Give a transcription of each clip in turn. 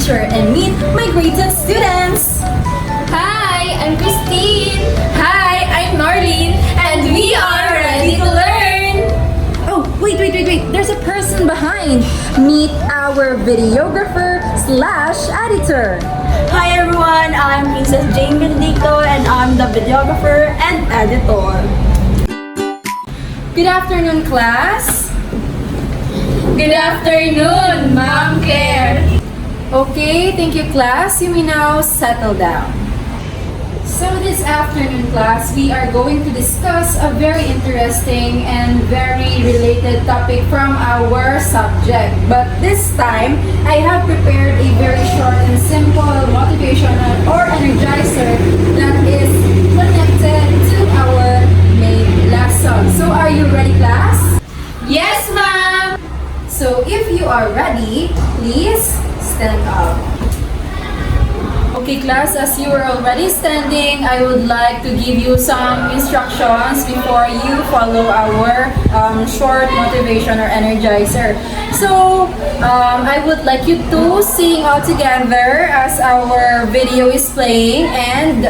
teacher and meet my grade 10 students. Hi, I'm Christine. Hi, I'm Norlene. And we are ready to learn. Oh, wait. There's a person behind. Meet our videographer slash editor. Hi everyone, I'm Princess Jane Benedicto and I'm the videographer and editor. Good afternoon, class. Good afternoon, Ma'am Claire. Okay, thank you, class. You may now settle down. So this afternoon, class, we are going to discuss a very interesting and very related topic from our subject. But this time, I have prepared a very short and simple motivational or energizer that is connected to our main lesson. So are you ready, class? Yes, ma'am. So if you are ready, please stand up. Okay, class, as you are already standing, I would like to give you some instructions before you follow our short motivation or energizer. So, I would like you to sing all together as our video is playing, and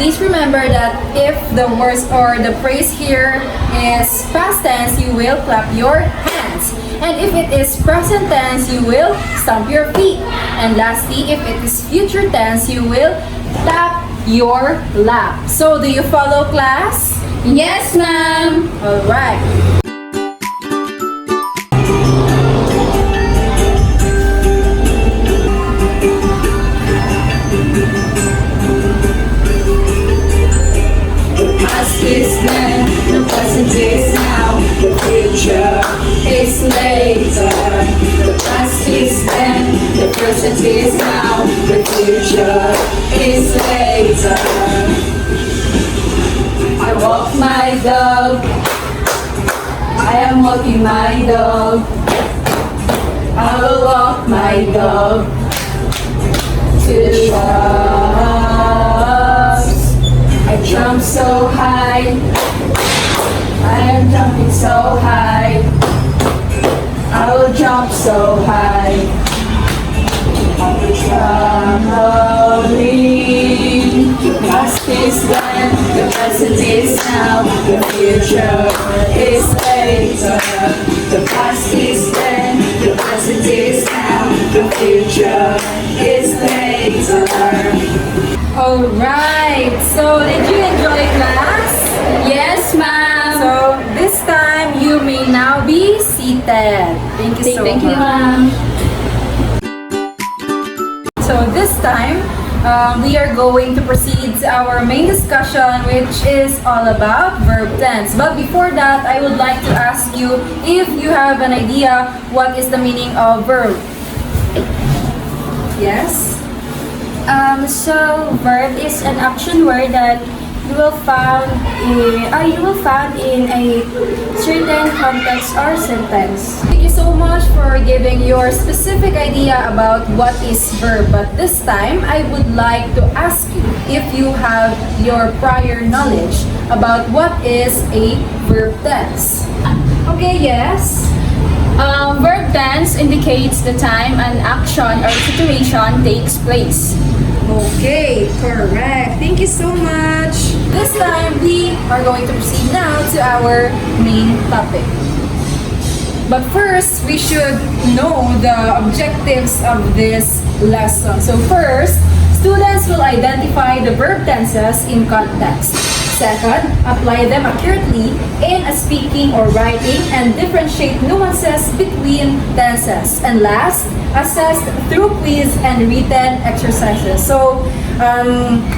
please remember that if the words or the phrase here is past tense, you will clap your hands. And if it is present tense, you will stamp your feet. And lastly, if it is future tense, you will tap your lap. So, do you follow, class? Yes, ma'am. Alright. Past is then, the present is now, the future is later. The past is then, the present is now, the future is later. I walk my dog. I am walking my dog. I will walk my dog to the shrubs. I jump so high. I am jumping so high. I will jump so high. On the trampoline. The past is gone, the present is now, the future is later. The past is then, the present is now, the future is later. Alright. So, did you enjoy, class? Yes, ma'am. So, this time, you may now be seated. Thank you so Thank you, much. ma'am. So this time, we are going to proceed to our main discussion, which is all about verb tense. But before that, I would like to ask you if you have an idea what is the meaning of verb. Yes? So verb is an action word that you will find in a certain context or sentence. Thank you so much for giving your specific idea about what is verb. But this time, I would like to ask you if you have your prior knowledge about what is a verb tense. Okay, yes? Verb tense indicates the time an action or situation takes place. Okay, correct. Thank you so much. This time, we are going to proceed now to our main topic. But first, we should know the objectives of this lesson. So first, students will identify the verb tenses in context. Second, apply them accurately in a speaking or writing and differentiate nuances between tenses. And last, assess through quiz and written exercises. So,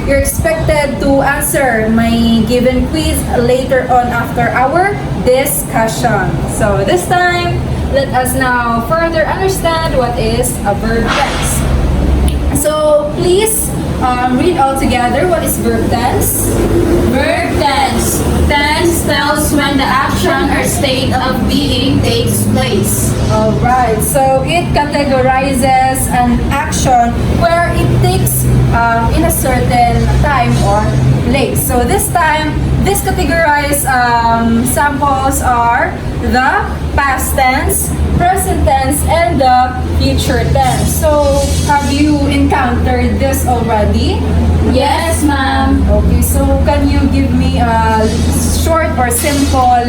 you're expected to answer my given quiz later on after our discussion. So, this time, let us now further understand what is a verb tense. So, please read all together what is verb tense. Verb tense. Tense tells when the action or state of being takes place. Alright, so it categorizes an action where it takes in a certain time or place. So this time, these categorized samples are the past tense, present tense, and the future tense. So have you encountered this already? Yes, ma'am. Okay, so can you give me a short or simple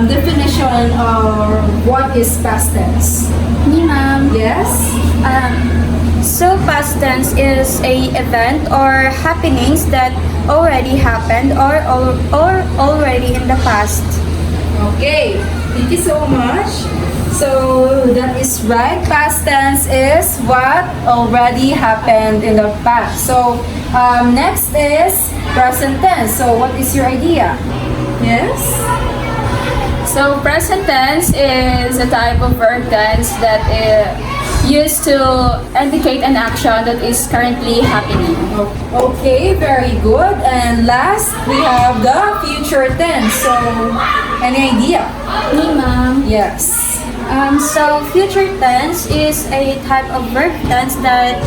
definition of what is past tense? Me, ma'am. Yes? So past tense is a event or happenings that already happened or already in the past. Okay, thank you so much. So that is right. Past tense is what already happened in the past. So next is present tense. So what is your idea? Yes? So present tense is a type of verb tense that used to indicate an action that is currently happening. Okay, very good. And last, we have the future tense. So, any idea? Me, ma'am. Yes. So future tense is a type of verb tense that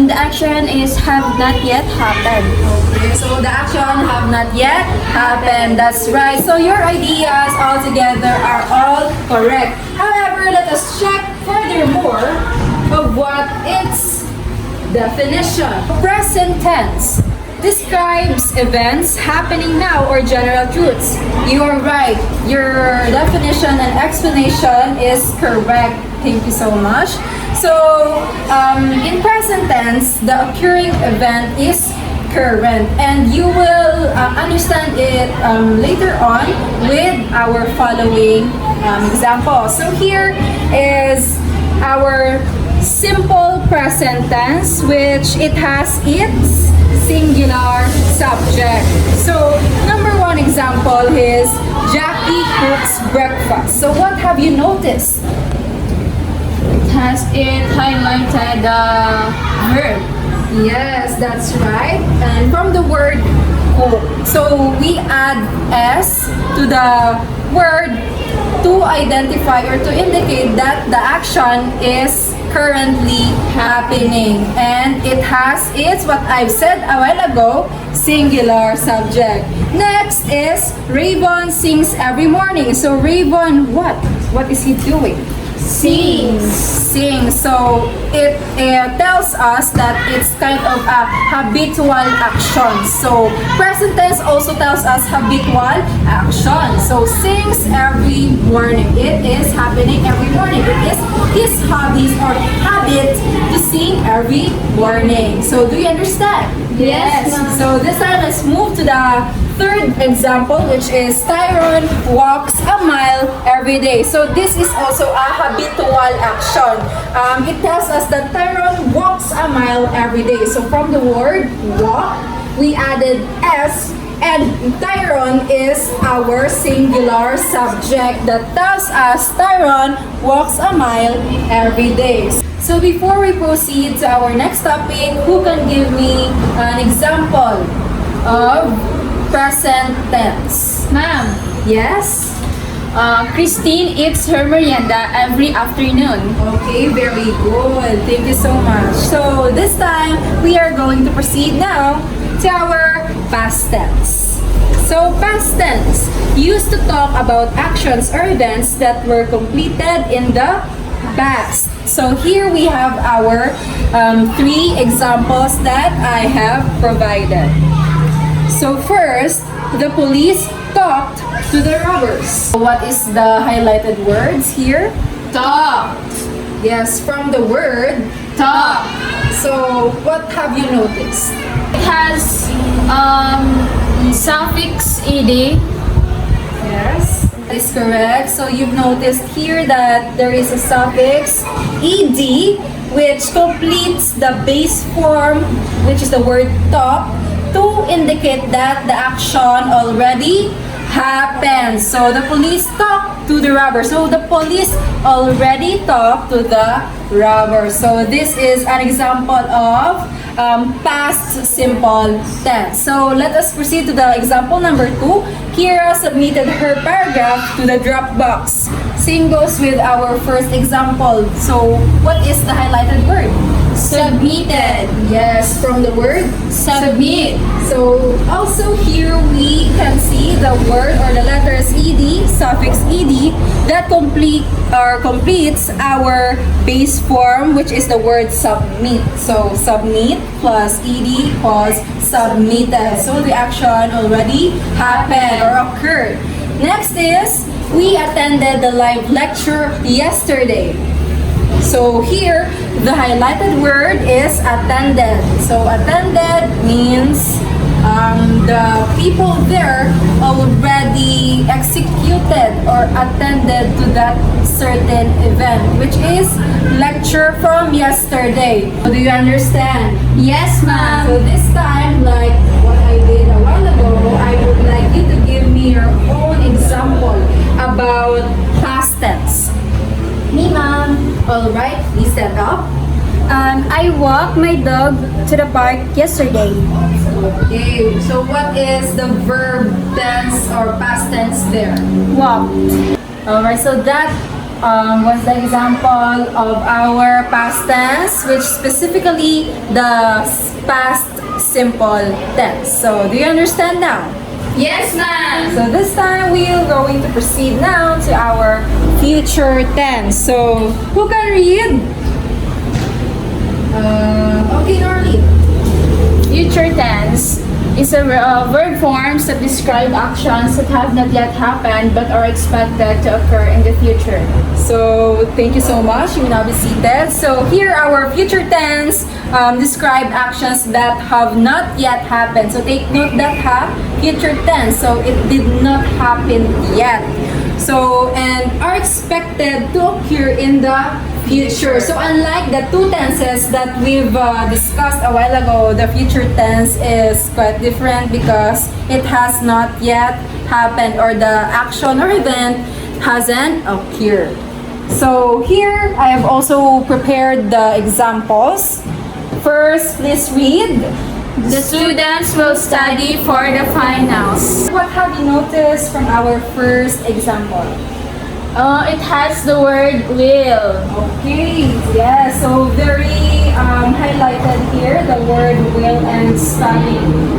the action is have not yet happened. Okay, so the action have not yet happened. That's right. So your ideas altogether are all correct. However, let us check furthermore of what its definition. Present tense describes events happening now or general truths. You are right. Your definition and explanation is correct. Thank you so much. So, in present tense, the occurring event is current, and you will understand it later on with our following example. So here is our simple present tense, which it has its singular subject. So, number one example is Jackie cooks breakfast. So, what have you noticed? Has it highlighted the verb? Yes, that's right. And from the word cook, so we add s to the word to identify or to indicate that the action is currently happening, and it has its, what I've said a while ago, singular subject. Next is Raven sings every morning. So Raven, what is he doing? Sings. So it tells us that it's kind of a habitual action. So present tense also tells us habitual action. So sings every morning. It is happening every morning. It is his hobbies or habit to sing every morning. So do you understand? Yes. So this time let's move to the third example, which is Tyrone walks a mile every day. So this is also a habitual action. It tells us that Tyrone walks a mile every day. So from the word walk, we added s, and Tyrone is our singular subject that tells us Tyrone walks a mile every day. So before we proceed to our next topic, who can give me an example of present tense? Ma'am, Yes? Christine eats her merienda every afternoon. Okay, very good. Thank you so much. So this time, we are going to proceed now to our past tense. So past tense used to talk about actions or events that were completed in the past. So here we have our three examples that I have provided. So first, the police talked to the robbers. What is the highlighted words here? Talk. Yes, from the word Talk. So, what have you noticed? It has suffix ed. Yes, that is correct. So, you've noticed here that there is a suffix ed, which completes the base form, which is the word talk, to indicate that the action already happened. So, the police talked to the robber. So, the police already talked to the robber. So, this is an example of past simple tense. So, let us proceed to the example number 2. Kira submitted her paragraph to the Dropbox. Same goes with our first example. So, what is the highlighted word? Submitted. Yes, from the word Submit. So also here we can see the word or the letters ed, suffix ed, that completes our base form, which is the word submit. So submit plus ed equals submitted. So the action already happened or occurred. Next is we attended the live lecture yesterday. So here, the highlighted word is attended. So attended means the people there already executed or attended to that certain event, which is lecture from yesterday. Do you understand? Yes, ma'am. So this time, like what I did a while ago, I would like you to give me your own example about past tense. Me, ma'am. Alright, please stand up. I walked my dog to the park yesterday. Okay, so what is the verb tense or past tense there? Walked. Alright, so that was the example of our past tense, which specifically the past simple tense. So, do you understand now? Yes, ma'am. So this time we are going to proceed now to our future tense. So, who can read? Okay, Norly. Future tense is a verb forms that describe actions that have not yet happened but are expected to occur in the future. So, thank you so much. You will now be seated. So, here our future tense describe actions that have not yet happened. So, take note that future tense. So, it did not happen yet. So, and are expected to occur in the future. So, unlike the two tenses that we've discussed a while ago, the future tense is quite different because it has not yet happened or the action or event hasn't occurred. So, here I have also prepared the examples. First, please read. The students will study for the finals. What have you noticed from our first example? It has the word will. Okay, yeah, so very highlighted here, the word will and study.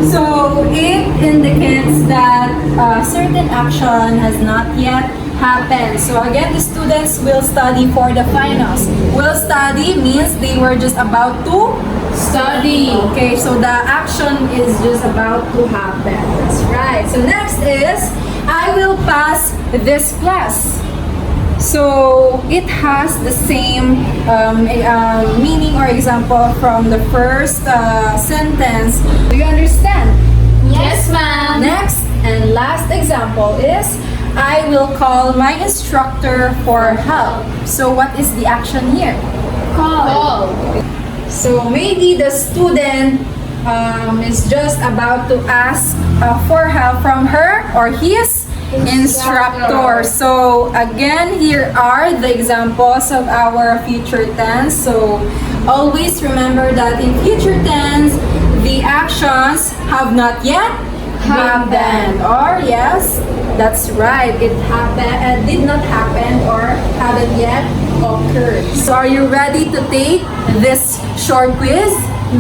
So it indicates that a certain action has not yet happened. So again, the students will study for the finals. Will study means they were just about to Study. Okay, so the action is just about to happen. That's right. So next is, I will pass this class. So it has the same meaning or example from the first sentence. Do you understand? Yes, ma'am. Next and last example is, I will call my instructor for help. So what is the action here? Call. So maybe the student is just about to ask for help from her or his instructor. So again, here are the examples of our future tense. So always remember that in future tense, the actions have not yet happened. Or yes, that's right, it happened, did not happen or haven't yet occurred. So are you ready to take this short quiz?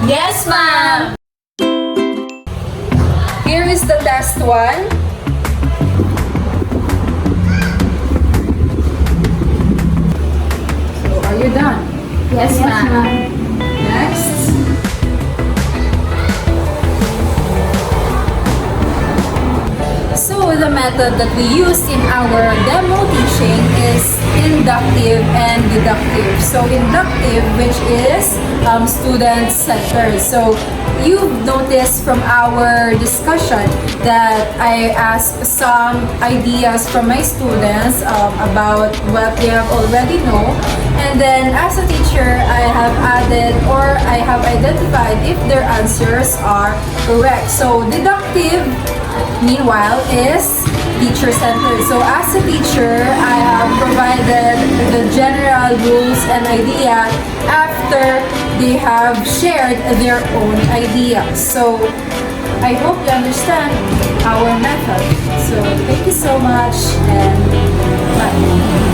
Yes, ma'am. Here is the test one. So are you done? Yes, ma'am. Next. So the method that we used in our demo teaching is inductive and deductive. So inductive, which is student-centered. So you've noticed from our discussion that I asked some ideas from my students about what they have already know. And then as a teacher, I have added or I have identified if their answers are correct. So deductive, meanwhile, is teacher-centered. So as a teacher, I have provided the general rules and idea after they have shared their own ideas. So I hope you understand our method. So thank you so much and bye.